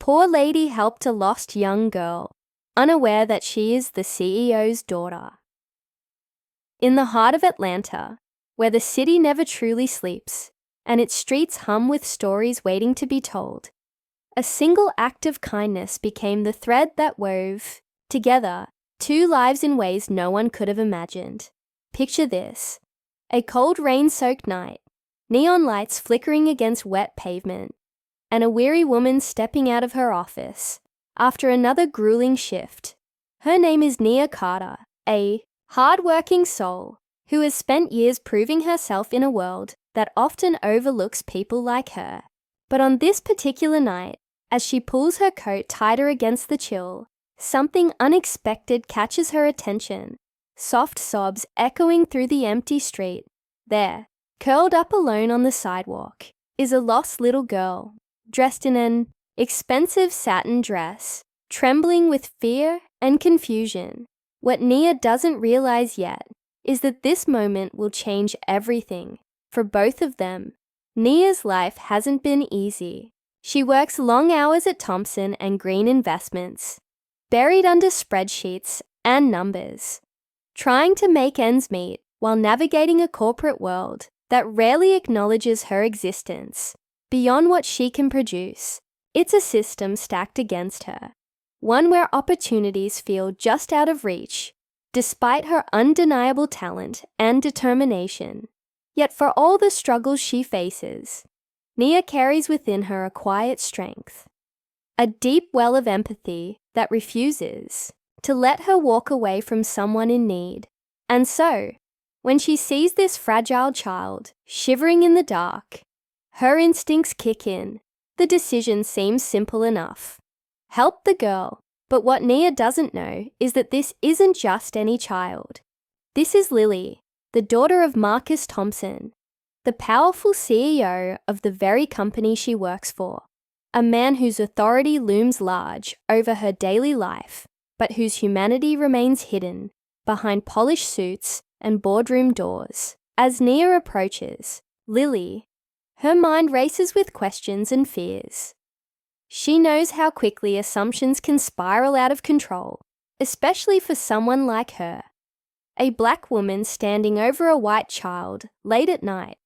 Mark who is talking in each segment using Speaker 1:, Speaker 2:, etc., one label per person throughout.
Speaker 1: poor lady helped a lost young girl, unaware that she is the CEO's daughter. In the heart of Atlanta, where the city never truly sleeps, and its streets hum with stories waiting to be told, a single act of kindness became the thread that wove together two lives in ways no one could have imagined. Picture this: a cold rain-soaked night, neon lights flickering against wet pavement, and a weary woman stepping out of her office after another grueling shift. Her name is Nia Carter, a hard-working soul who has spent years proving herself in a world that often overlooks people like her. But on this particular night, as she pulls her coat tighter against the chill, something unexpected catches her attention. Soft sobs echoing through the empty street. There, curled up alone on the sidewalk, is a lost little girl, dressed in an expensive satin dress, trembling with fear and confusion. What Nia doesn't realize yet is that this moment will change everything for both of them. Nia's life hasn't been easy. She works long hours at Thompson and Green Investments, buried under spreadsheets and numbers, trying to make ends meet while navigating a corporate world that rarely acknowledges her existence. Beyond what she can produce, it's a system stacked against her, one where opportunities feel just out of reach, despite her undeniable talent and determination. Yet for all the struggles she faces, Nia carries within her a quiet strength, a deep well of empathy that refuses to let her walk away from someone in need. And so, when she sees this fragile child shivering in the dark, her instincts kick in. The decision seems simple enough. Help the girl. But what Nia doesn't know is that this isn't just any child. This is Lily, the daughter of Marcus Thompson, the powerful CEO of the very company she works for, a man whose authority looms large over her daily life, but whose humanity remains hidden behind polished suits and boardroom doors. As Nia approaches Lily, her mind races with questions and fears. She knows how quickly assumptions can spiral out of control, especially for someone like her, a black woman standing over a white child late at night.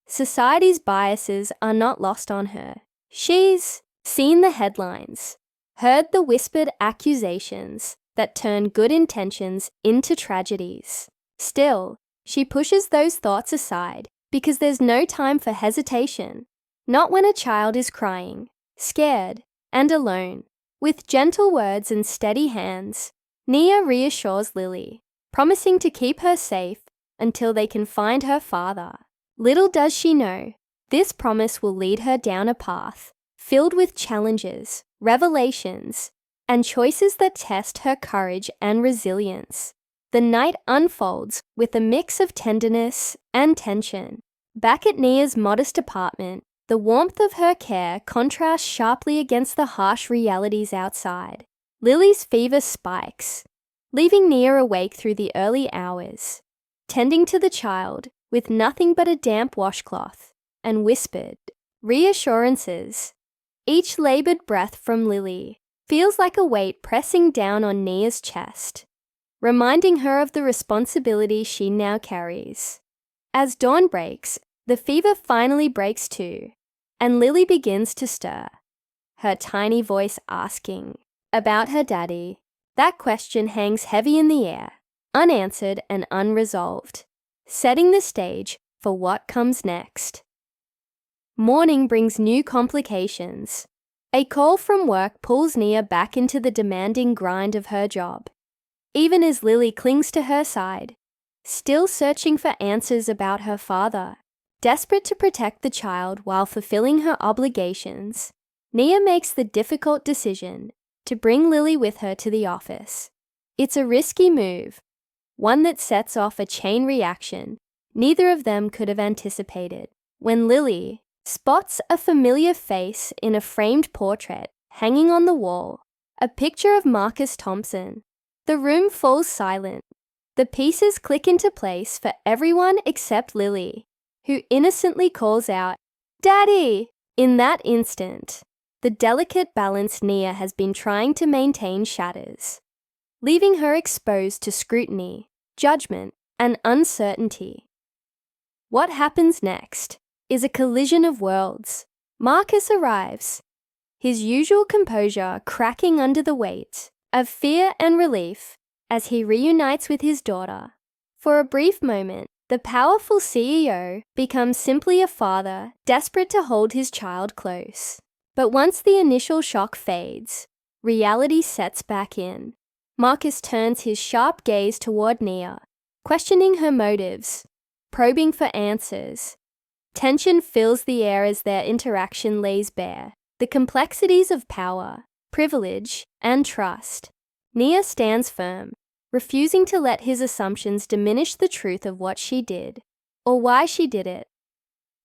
Speaker 1: Society's biases are not lost on her. She's seen the headlines, heard the whispered accusations that turn good intentions into tragedies. Still, she pushes those thoughts aside because there's no time for hesitation, not when a child is crying, scared, and alone. With gentle words and steady hands, Nia reassures Lily, promising to keep her safe until they can find her father. Little does she know, this promise will lead her down a path filled with challenges, revelations, and choices that test her courage and resilience. The night unfolds with a mix of tenderness and tension. Back at Nia's modest apartment, the warmth of her care contrasts sharply against the harsh realities outside. Lily's fever spikes, leaving Nia awake through the early hours, tending to the child with nothing but a damp washcloth and whispered reassurances. Each labored breath from Lily feels like a weight pressing down on Nia's chest, reminding her of the responsibility she now carries. As dawn breaks, the fever finally breaks too, and Lily begins to stir, her tiny voice asking about her daddy. That question hangs heavy in the air, unanswered and unresolved, setting the stage for what comes next. Morning brings new complications. A call from work pulls Nia back into the demanding grind of her job. Even as Lily clings to her side, still searching for answers about her father, desperate to protect the child while fulfilling her obligations, Nia makes the difficult decision to bring Lily with her to the office. It's a risky move, one that sets off a chain reaction neither of them could have anticipated. When Lily spots a familiar face in a framed portrait hanging on the wall, a picture of Marcus Thompson, the room falls silent. The pieces click into place for everyone except Lily, who innocently calls out, "Daddy!" In that instant, The delicate balance Nia has been trying to maintain shatters, leaving her exposed to scrutiny, judgment, and uncertainty. What happens next is a collision of worlds. Marcus arrives, his usual composure cracking under the weight of fear and relief as he reunites with his daughter. For a brief moment, the powerful CEO becomes simply a father desperate to hold his child close. But once the initial shock fades, reality sets back in. Marcus turns his sharp gaze toward Nia, questioning her motives, probing for answers. Tension fills the air as their interaction lays bare the complexities of power, privilege, and trust. Nia stands firm, refusing to let his assumptions diminish the truth of what she did, or why she did it.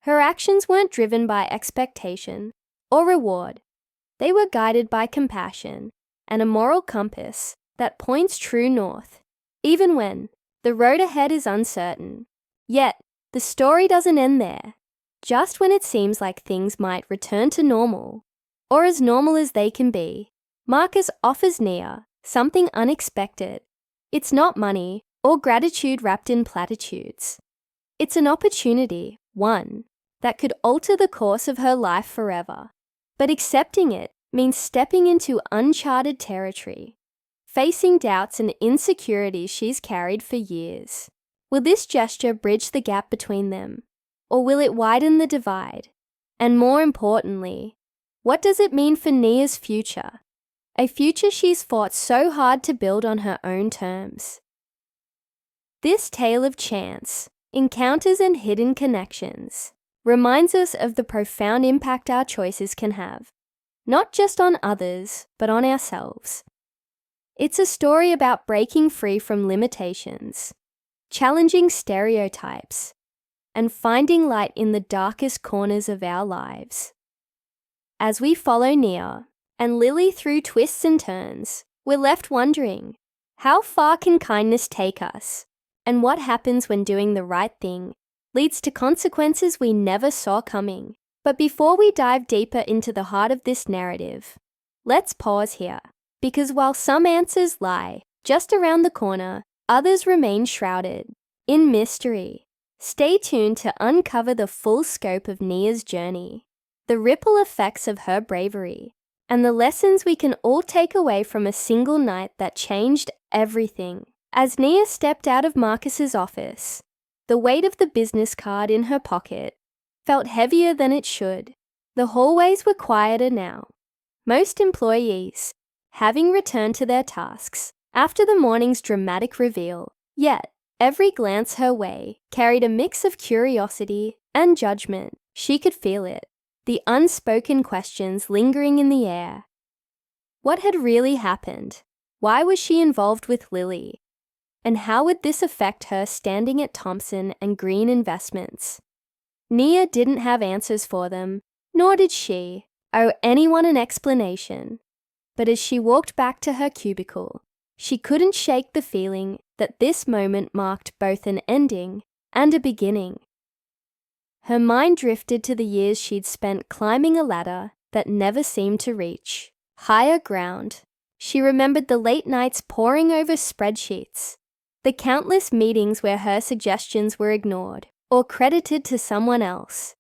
Speaker 1: Her actions weren't driven by expectation or reward. They were guided by compassion and a moral compass that points true north, even when the road ahead is uncertain. Yet, the story doesn't end there. Just when it seems like things might return to normal, or as normal as they can be, Marcus offers Nia something unexpected. It's not money or gratitude wrapped in platitudes. It's an opportunity, one, that could alter the course of her life forever. But accepting it means stepping into uncharted territory, facing doubts and insecurities she's carried for years. Will this gesture bridge the gap between them, or will it widen the divide? And more importantly, what does it mean for Nia's future? A future she's fought so hard to build on her own terms. This tale of chance, encounters and hidden connections reminds us of the profound impact our choices can have, not just on others, but on ourselves. It's a story about breaking free from limitations, challenging stereotypes, and finding light in the darkest corners of our lives. As we follow Nia and Lily through twists and turns, we're left wondering, how far can kindness take us? And what happens when doing the right thing leads to consequences we never saw coming? But before we dive deeper into the heart of this narrative, let's pause here, because while some answers lie just around the corner, others remain shrouded in mystery. Stay tuned to uncover the full scope of Nia's journey, the ripple effects of her bravery, and the lessons we can all take away from a single night that changed everything. As Nia stepped out of Marcus's office, the weight of the business card in her pocket felt heavier than it should. The hallways were quieter now, most employees having returned to their tasks after the morning's dramatic reveal. Yet, every glance her way carried a mix of curiosity and judgment. She could feel it, the unspoken questions lingering in the air. What had really happened? Why was she involved with Lily? And how would this affect her standing at Thompson and Green Investments? Nia didn't have answers for them, nor did she owe anyone an explanation. But as she walked back to her cubicle, she couldn't shake the feeling that this moment marked both an ending and a beginning. Her mind drifted to the years she'd spent climbing a ladder that never seemed to reach higher ground. She remembered the late nights poring over spreadsheets, the countless meetings where her suggestions were ignored or credited to someone else,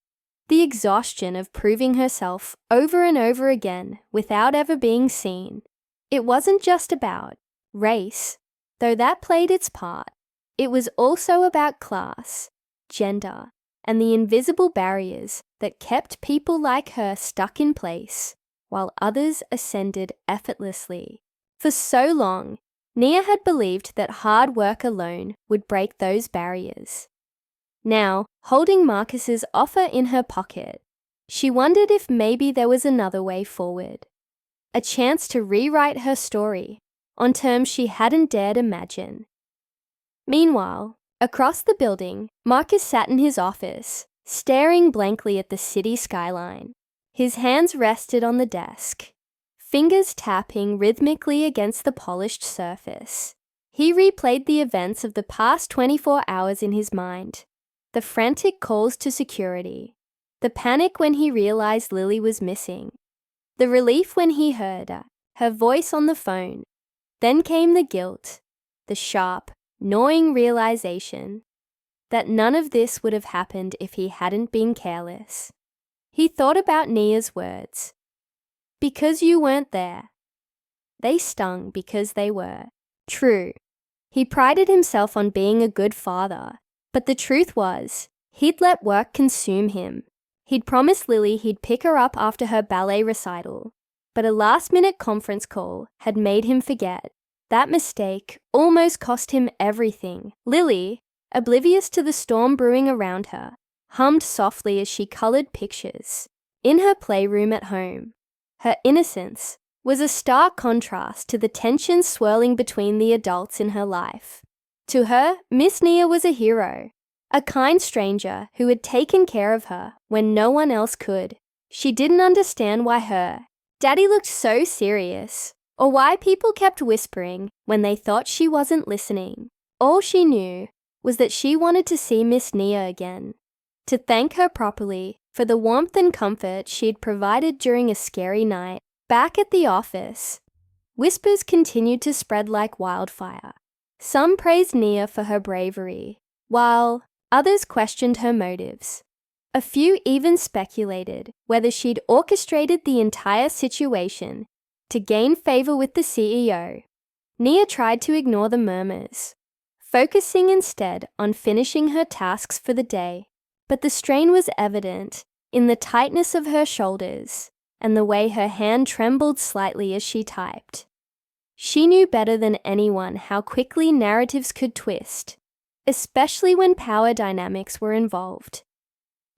Speaker 1: the exhaustion of proving herself over and over again without ever being seen. It wasn't just about race, though that played its part. It was also about class, gender, and the invisible barriers that kept people like her stuck in place while others ascended effortlessly. For so long, Nia had believed that hard work alone would break those barriers. Now, holding Marcus's offer in her pocket, she wondered if maybe there was another way forward. A chance to rewrite her story on terms she hadn't dared imagine. Meanwhile, across the building, Marcus sat in his office, staring blankly at the city skyline. His hands rested on the desk, fingers tapping rhythmically against the polished surface. He replayed the events of the past 24 hours in his mind. The frantic calls to security, the panic when he realized Lily was missing, the relief when he heard her voice on the phone. Then came the guilt, the sharp, gnawing realization that none of this would have happened if he hadn't been careless. He thought about Nia's words. Because you weren't there. They stung because they were true. He prided himself on being a good father, but the truth was, he'd let work consume him. He'd promised Lily he'd pick her up after her ballet recital, but a last-minute conference call had made him forget. That mistake almost cost him everything. Lily, oblivious to the storm brewing around her, hummed softly as she colored pictures. In her playroom at home, her innocence was a stark contrast to the tension swirling between the adults in her life. To her, Miss Nia was a hero, a kind stranger who had taken care of her when no one else could. She didn't understand why her daddy looked so serious, or why people kept whispering when they thought she wasn't listening. All she knew was that she wanted to see Miss Nia again, to thank her properly for the warmth and comfort she'd provided during a scary night. Back at the office, whispers continued to spread like wildfire. Some praised Nia for her bravery, while others questioned her motives. A few even speculated whether she'd orchestrated the entire situation to gain favor with the CEO. Nia tried to ignore the murmurs, focusing instead on finishing her tasks for the day. But the strain was evident in the tightness of her shoulders and the way her hand trembled slightly as she typed. She knew better than anyone how quickly narratives could twist, especially when power dynamics were involved.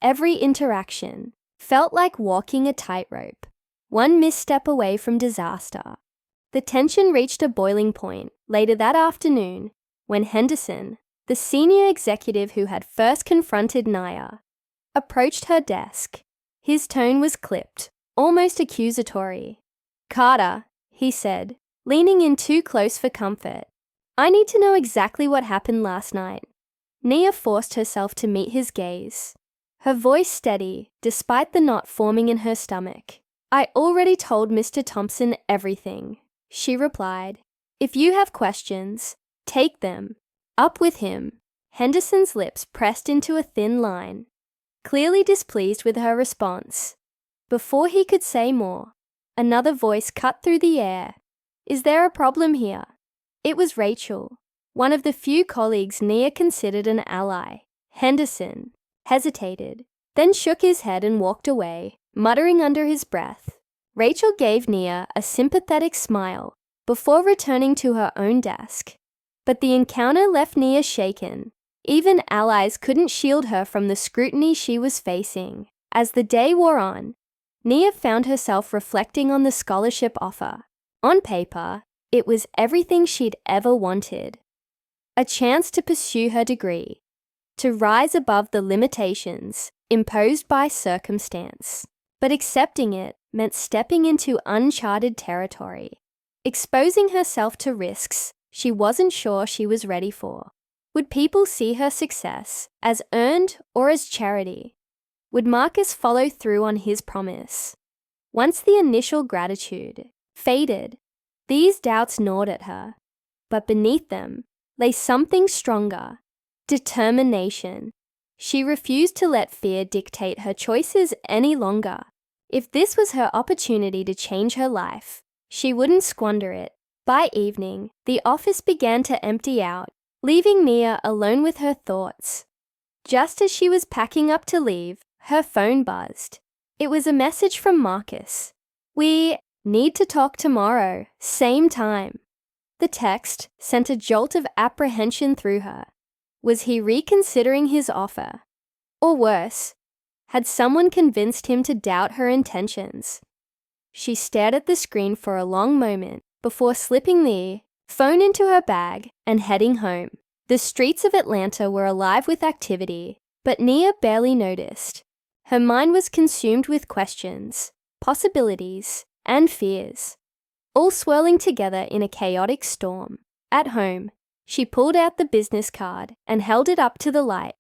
Speaker 1: Every interaction felt like walking a tightrope, one misstep away from disaster. The tension reached a boiling point later that afternoon when Henderson, the senior executive who had first confronted Nia, approached her desk. His tone was clipped, almost accusatory. "Carter," he said, leaning in too close for comfort, "I need to know exactly what happened last night." Nia forced herself to meet his gaze, her voice steady despite the knot forming in her stomach. "I already told Mr. Thompson everything," she replied. "If you have questions, take them up with him." Henderson's lips pressed into a thin line, clearly displeased with her response. Before he could say more, another voice cut through the air. "Is there a problem here?" It was Rachel, one of the few colleagues Nia considered an ally. Henderson hesitated, then shook his head and walked away, muttering under his breath. Rachel gave Nia a sympathetic smile before returning to her own desk. But the encounter left Nia shaken. Even allies couldn't shield her from the scrutiny she was facing. As the day wore on, Nia found herself reflecting on the scholarship offer. On paper, it was everything she'd ever wanted. A chance to pursue her degree, to rise above the limitations imposed by circumstance. But accepting it meant stepping into uncharted territory, exposing herself to risks she wasn't sure she was ready for. Would people see her success as earned or as charity? Would Marcus follow through on his promise? Once the initial gratitude faded, these doubts gnawed at her. But beneath them lay something stronger: determination. She refused to let fear dictate her choices any longer. If this was her opportunity to change her life, she wouldn't squander it. By evening, the office began to empty out, leaving Nia alone with her thoughts. Just as she was packing up to leave, her phone buzzed. It was a message from Marcus. "We need to talk tomorrow, same time." The text sent a jolt of apprehension through her. Was he reconsidering his offer? Or worse, had someone convinced him to doubt her intentions? She stared at the screen for a long moment before slipping the phone into her bag and heading home. The streets of Atlanta were alive with activity, but Nia barely noticed. Her mind was consumed with questions, possibilities, and fears, all swirling together in a chaotic storm. At home, she pulled out the business card and held it up to the light,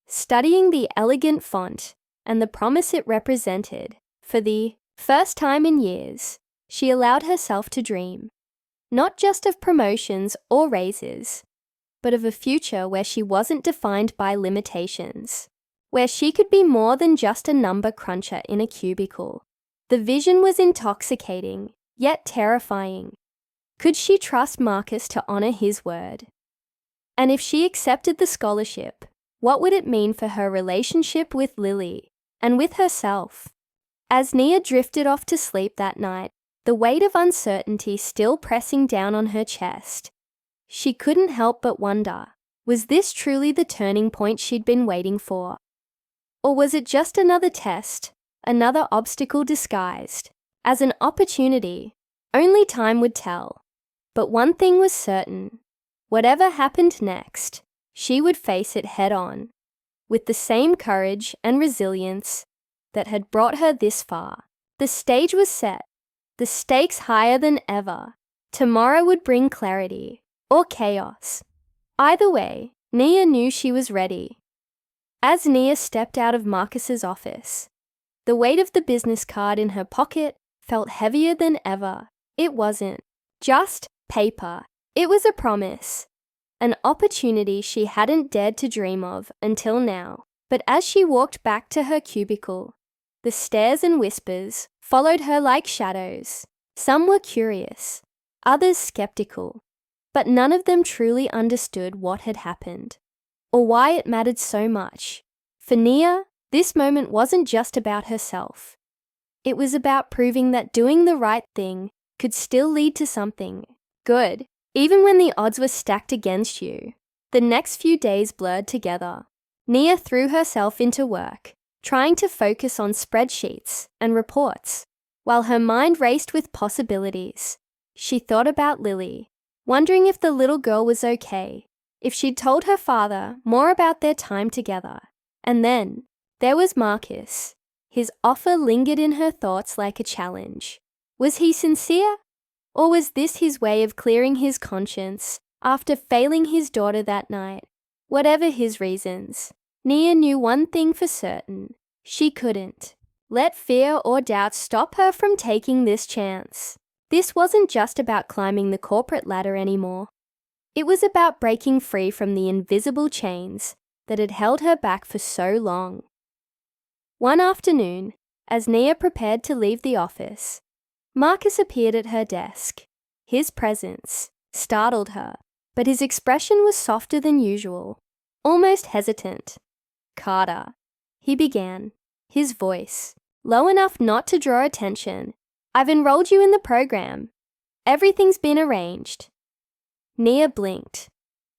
Speaker 1: studying the elegant font and the promise it represented for the First time in years, she allowed herself to dream, not just of promotions or raises, but of a future where she wasn't defined by limitations, where she could be more than just a number cruncher in a cubicle. The vision was intoxicating, yet terrifying. Could she trust Marcus to honor his word? And if she accepted the scholarship, what would it mean for her relationship with Lily and with herself? As Nia drifted off to sleep that night, the weight of uncertainty still pressing down on her chest, she couldn't help but wonder, was this truly the turning point she'd been waiting for? Or was it just another test, another obstacle disguised as an opportunity? Only time would tell. But one thing was certain. Whatever happened next, she would face it head on, with the same courage and resilience that had brought her this far. The stage was set, the stakes higher than ever. Tomorrow would bring clarity or chaos. Either way, Nia knew she was ready. As Nia stepped out of Marcus's office, the weight of the business card in her pocket felt heavier than ever. It wasn't just paper. It was a promise, an opportunity she hadn't dared to dream of until now. But as she walked back to her cubicle, the stares and whispers followed her like shadows. Some were curious, others skeptical, but none of them truly understood what had happened, or why it mattered so much. For Nia, this moment wasn't just about herself. It was about proving that doing the right thing could still lead to something good, even when the odds were stacked against you. The next few days blurred together. Nia threw herself into work, trying to focus on spreadsheets and reports. While her mind raced with possibilities, she thought about Lily, wondering if the little girl was okay, if she'd told her father more about their time together. And then, there was Marcus. His offer lingered in her thoughts like a challenge. Was he sincere? Or was this his way of clearing his conscience after failing his daughter that night? Whatever his reasons, Nia knew one thing for certain. She couldn't let fear or doubt stop her from taking this chance. This wasn't just about climbing the corporate ladder anymore. It was about breaking free from the invisible chains that had held her back for so long. One afternoon, as Nia prepared to leave the office, Marcus appeared at her desk. His presence startled her, but his expression was softer than usual, almost hesitant. "Carter," he began, his voice low enough not to draw attention. "I've enrolled you in the program. Everything's been arranged." Nia blinked,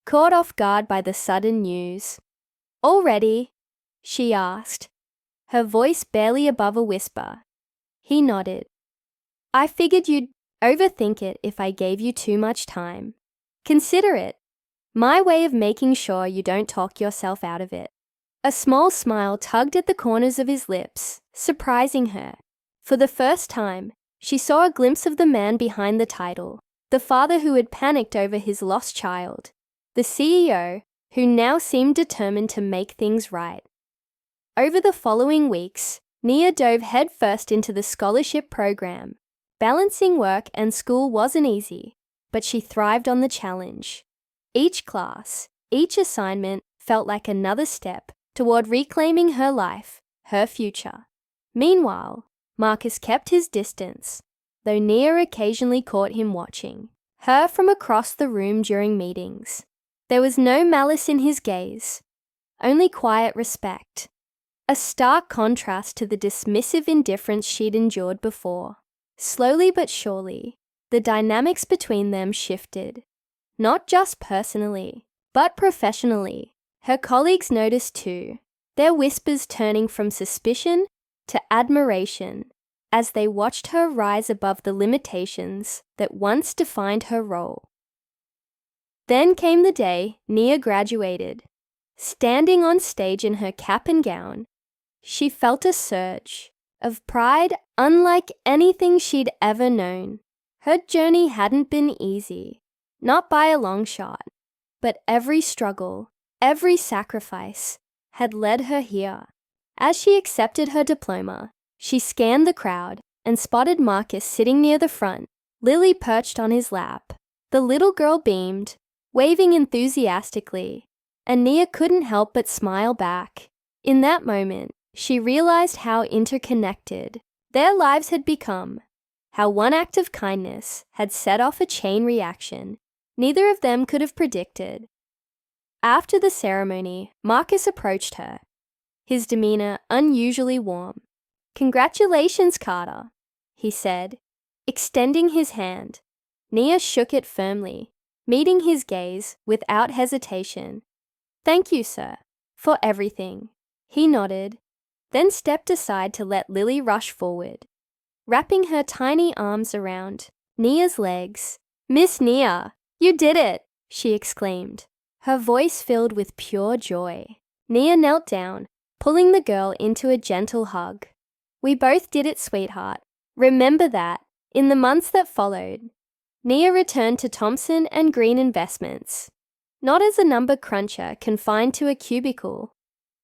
Speaker 1: caught off guard by the sudden news. "Already?" she asked, her voice barely above a whisper. He nodded. "I figured you'd overthink it if I gave you too much time. Consider it my way of making sure you don't talk yourself out of it." A small smile tugged at the corners of his lips, surprising her. For the first time, she saw a glimpse of the man behind the title, the father who had panicked over his lost child, the CEO who now seemed determined to make things right. Over the following weeks, Nia dove headfirst into the scholarship program. Balancing work and school wasn't easy, but she thrived on the challenge. Each class, each assignment felt like another step toward reclaiming her life, her future. Meanwhile, Marcus kept his distance, though Nia occasionally caught him watching her from across the room during meetings. There was no malice in his gaze, only quiet respect, a stark contrast to the dismissive indifference she'd endured before. Slowly but surely, the dynamics between them shifted, not just personally, but professionally. Her colleagues noticed too, their whispers turning from suspicion to admiration as they watched her rise above the limitations that once defined her role. Then came the day Nia graduated. Standing on stage in her cap and gown, she felt a surge of pride unlike anything she'd ever known. Her journey hadn't been easy, not by a long shot, but every struggle, every sacrifice had led her here. As she accepted her diploma, she scanned the crowd and spotted Marcus sitting near the front, Lily perched on his lap. The little girl beamed, waving enthusiastically, and Nia couldn't help but smile back. In that moment, she realized how interconnected their lives had become, how one act of kindness had set off a chain reaction neither of them could have predicted. After the ceremony, Marcus approached her, his demeanor unusually warm. "Congratulations, Carter," he said, extending his hand. Nia shook it firmly, meeting his gaze without hesitation. "Thank you, sir, for everything." He nodded, then stepped aside to let Lily rush forward, wrapping her tiny arms around Nia's legs. "Miss Nia, you did it!" she exclaimed, her voice filled with pure joy. Nia knelt down, pulling the girl into a gentle hug. "We both did it, sweetheart. Remember that." In the months that followed, Nia returned to Thompson and Green Investments, not as a number cruncher confined to a cubicle,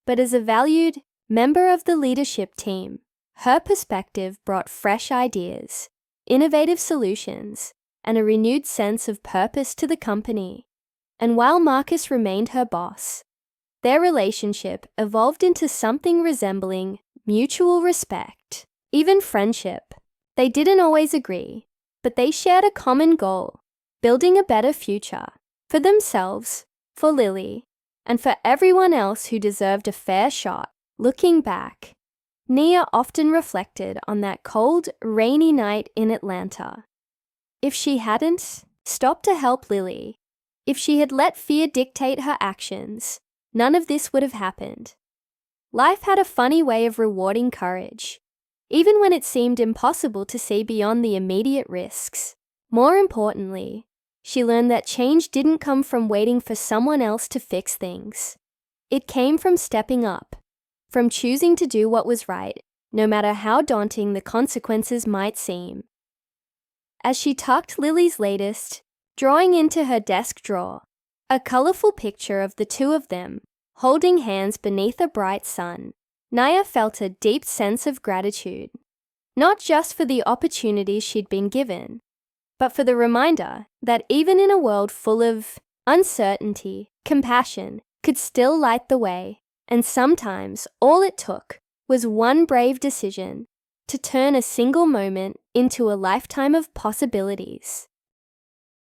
Speaker 1: but as a valued member of the leadership team. Her perspective brought fresh ideas, innovative solutions, and a renewed sense of purpose to the company. And while Marcus remained her boss, their relationship evolved into something resembling mutual respect, even friendship. They didn't always agree, but they shared a common goal: building a better future for themselves, for Lily, and for everyone else who deserved a fair shot. Looking back, Nia often reflected on that cold, rainy night in Atlanta. If she hadn't stopped to help Lily, if she had let fear dictate her actions, none of this would have happened. Life had a funny way of rewarding courage, even when it seemed impossible to see beyond the immediate risks. More importantly, she learned that change didn't come from waiting for someone else to fix things. It came from stepping up, from choosing to do what was right, no matter how daunting the consequences might seem. As she tucked Lily's latest drawing into her desk drawer, a colorful picture of the two of them holding hands beneath a bright sun, Nia felt a deep sense of gratitude, not just for the opportunities she'd been given, but for the reminder that even in a world full of uncertainty, compassion could still light the way. And sometimes all it took was one brave decision to turn a single moment into a lifetime of possibilities.